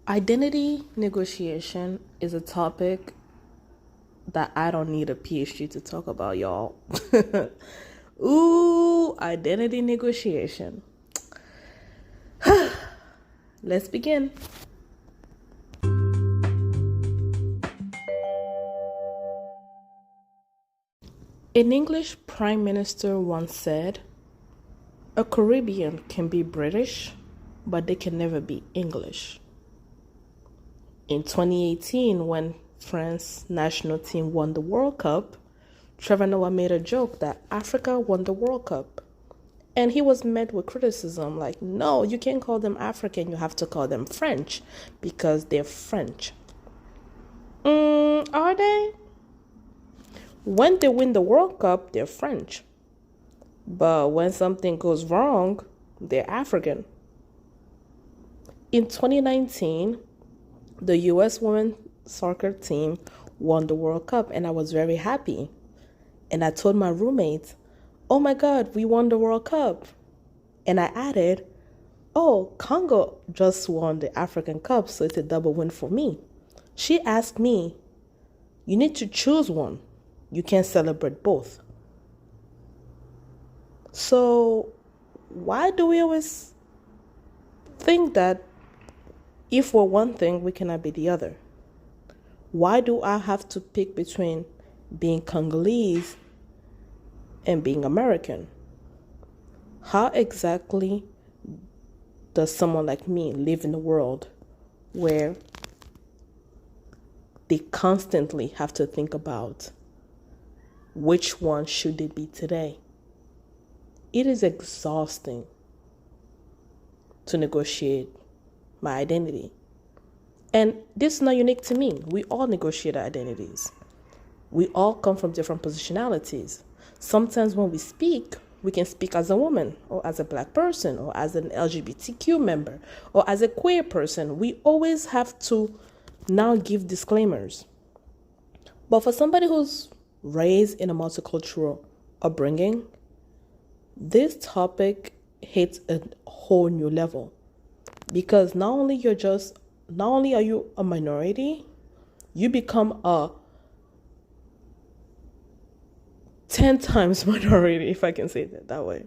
Identity negotiation is a topic that I don't need a PhD to talk about, y'all. Ooh, identity negotiation. Let's begin. An English prime minister once said, "A Caribbean can be British, but they can never be English." In 2018, when France's national team won the World Cup, Trevor Noah made a joke that Africa won the World Cup. And he was met with criticism like, no, you can't call them African, you have to call them French because they're French. Are they? When they win the World Cup, they're French. But when something goes wrong, they're African. In 2019, the U.S. women's soccer team won the World Cup, and I was very happy. And I told my roommate, "Oh my God, we won the World Cup." And I added, "Oh, Congo just won the African Cup, so it's a double win for me." She asked me, "You need to choose one. You can't celebrate both." So why do we always think that if we're one thing, we cannot be the other? Why do I have to pick between being Congolese and being American? How exactly does someone like me live in a world where they constantly have to think about which one should it be today? It is exhausting to negotiate my identity. And this is not unique to me. We all negotiate our identities. We all come from different positionalities. Sometimes when we speak, we can speak as a woman or as a Black person or as an LGBTQ member or as a queer person. We always have to now give disclaimers. But for somebody who's raised in a multicultural upbringing, this topic hits a whole new level. Because not only are you a minority, you become a 10 times minority, if I can say it that way.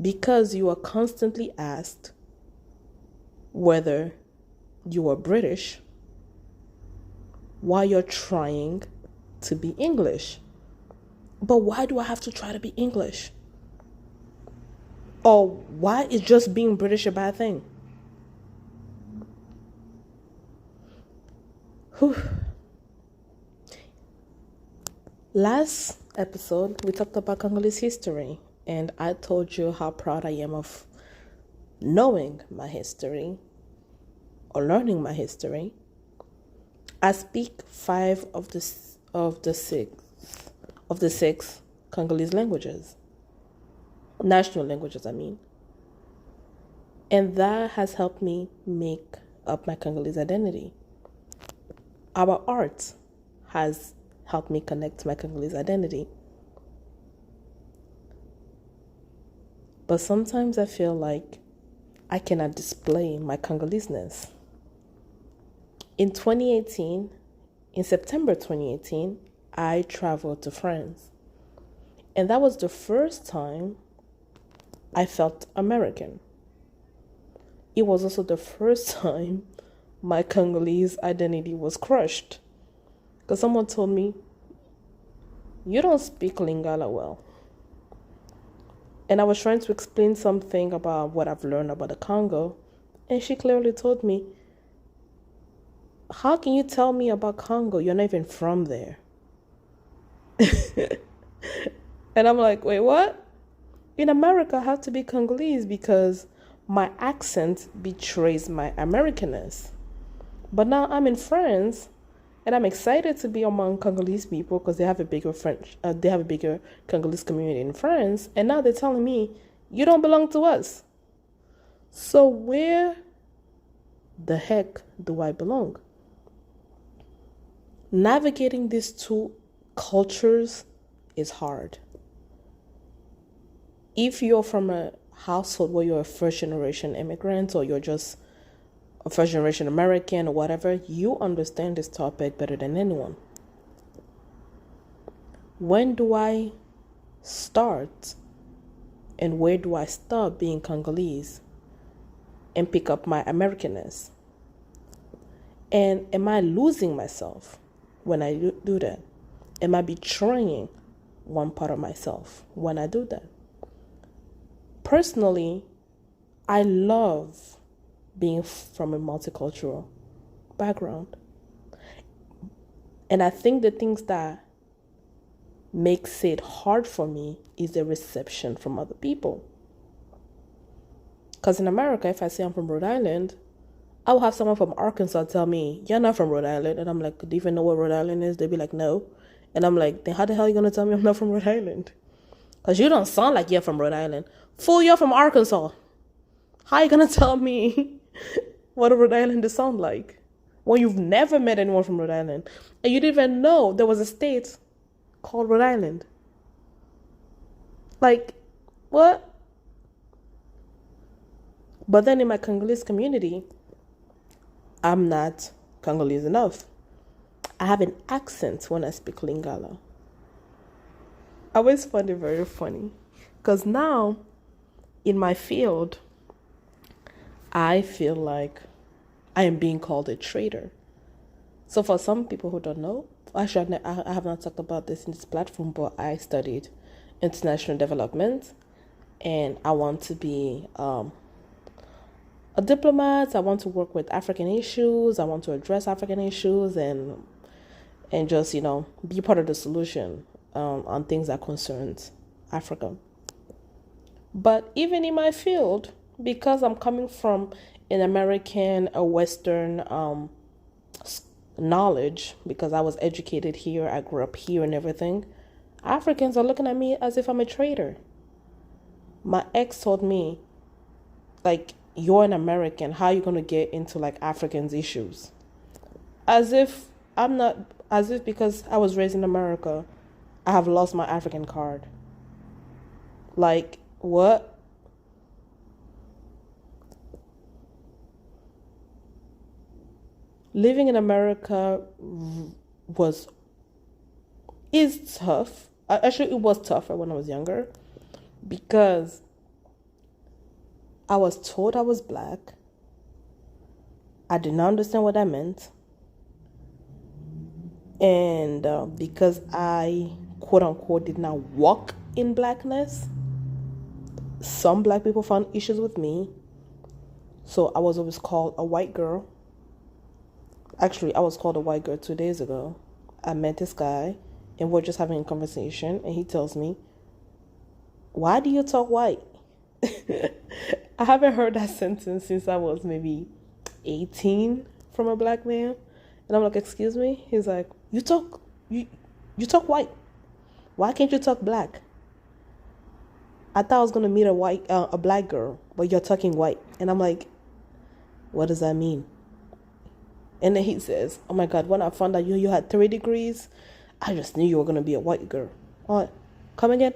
Because you are constantly asked whether you are British while you're trying to be English. But why do I have to try to be English? Or why is just being British a bad thing? Whew. Last episode, we talked about Congolese history, and I told you how proud I am of knowing my history or learning my history. I speak 5 of the six Congolese languages. National languages, I mean. And that has helped me make up my Congolese identity. Our art has helped me connect my Congolese identity. But sometimes I feel like I cannot display my Congoleseness. In September 2018, I traveled to France. And that was the first time I felt American. It was also the first time my Congolese identity was crushed. Because someone told me, "You don't speak Lingala well." And I was trying to explain something about what I've learned about the Congo. And she clearly told me, "How can you tell me about Congo? You're not even from there." And I'm like, wait, what? In America, I have to be Congolese because my accent betrays my Americanness. But now I'm in France, and I'm excited to be among Congolese people because they have a bigger Congolese community in France. And now they're telling me, "You don't belong to us." So where the heck do I belong? Navigating these two cultures is hard. If you're from a household where you're a first generation immigrant or you're just a first generation American or whatever, you understand this topic better than anyone. When do I start and where do I stop being Congolese and pick up my Americanness? And am I losing myself when I do that? Am I betraying one part of myself when I do that? Personally, I love being from a multicultural background. And I think the things that makes it hard for me is the reception from other people. Because in America, if I say I'm from Rhode Island, I will have someone from Arkansas tell me, you're not from Rhode Island. And I'm like, do you even know what Rhode Island is? They'd be like, no. And I'm like, then how the hell are you going to tell me I'm not from Rhode Island? Because you don't sound like you're from Rhode Island. Fool, you're from Arkansas. How are you going to tell me what a Rhode Islander sound like when you've never met anyone from Rhode Island? And you didn't even know there was a state called Rhode Island. Like, what? But then in my Congolese community, I'm not Congolese enough. I have an accent when I speak Lingala. I always find it very funny. Because now, in my field, I feel like I am being called a traitor. So for some people who don't know, actually I have not talked about this in this platform, but I studied international development. And I want to be a diplomat. I want to work with African issues. I want to address African issues and just, be part of the solution on things that concerns Africa. But even in my field, because I'm coming from an American, a Western knowledge, because I was educated here, I grew up here and everything, Africans are looking at me as if I'm a traitor. My ex told me, like, you're an American, how are you going to get into, like, Africans' issues? As if because I was raised in America, I have lost my African card. Like, what? Living in America is tough. Actually, it was tougher when I was younger because I was told I was black. I did not understand what that meant. And because I, quote unquote, did not walk in blackness, some black people found issues with me. So I was always called a white girl. Actually, I was called a white girl 2 days ago. I met this guy and we're just having a conversation and he tells me, why do you talk white? I haven't heard that sentence since I was maybe 18 from a black man. And I'm like, excuse me? He's like, you talk white. Why can't you talk black? I thought I was going to meet a black girl, but you're talking white. And I'm like, what does that mean? And then he says, oh my God, when I found out you had 3 degrees, I just knew you were going to be a white girl. What? Come again?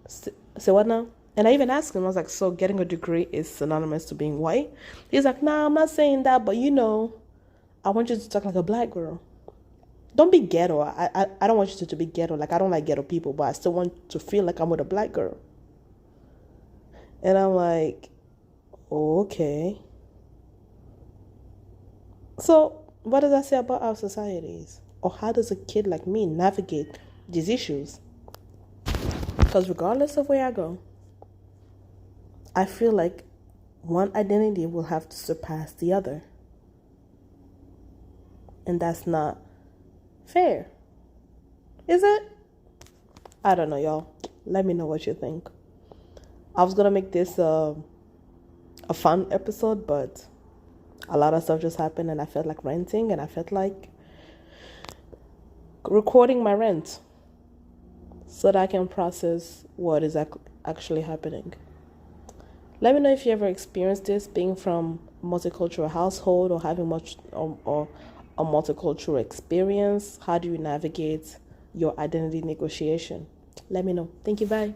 Say what now? And I even asked him, I was like, so getting a degree is synonymous to being white? He's like, nah, I'm not saying that, but I want you to talk like a black girl. Don't be ghetto. I don't want you to be ghetto. Like, I don't like ghetto people, but I still want to feel like I'm with a black girl. And I'm like, okay. So what does that say about our societies? Or how does a kid like me navigate these issues? Because regardless of where I go, I feel like one identity will have to surpass the other. And that's not fair. Is it? I don't know, y'all. Let me know what you think. I was going to make this a fun episode, but a lot of stuff just happened and I felt like renting and I felt like recording my rent so that I can process what is actually happening. Let me know if you ever experienced this, being from a multicultural household or having or a multicultural experience. How do you navigate your identity negotiation? Let me know. Thank you. Bye.